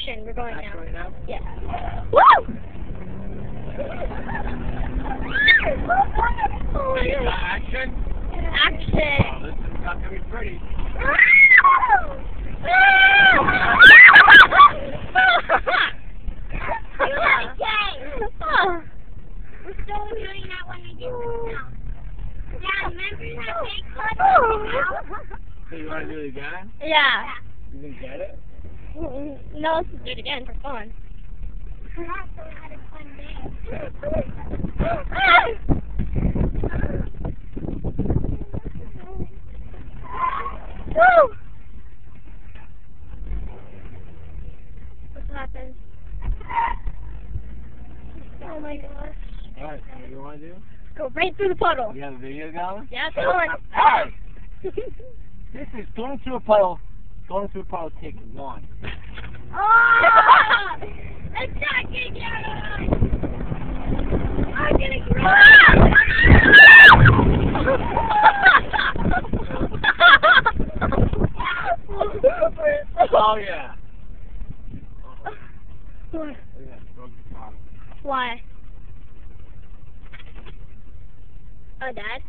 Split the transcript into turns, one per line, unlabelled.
Action, we're going now.
Right now?
Yeah. Woo! Oh my God.
Action?
Action.
Oh, this is not going to be pretty.
We're still doing that when we get this out. Dad, remember that big puddel?
So you want to do it again?
Yeah.
You didn't get it?
No, let's do it again for fun.
We also had a fun day.
Woo! What happened? Oh my gosh.
Alright, so what do you want to do?
Go right through the puddle.
You have a video going?
Yeah, it's going.
This is going through a puddle. Going through a puddle take one.
Oh! It's not getting out! I'm gonna cry!
Oh yeah.
What?
Yeah, broke the top.
Why? Oh, Dad?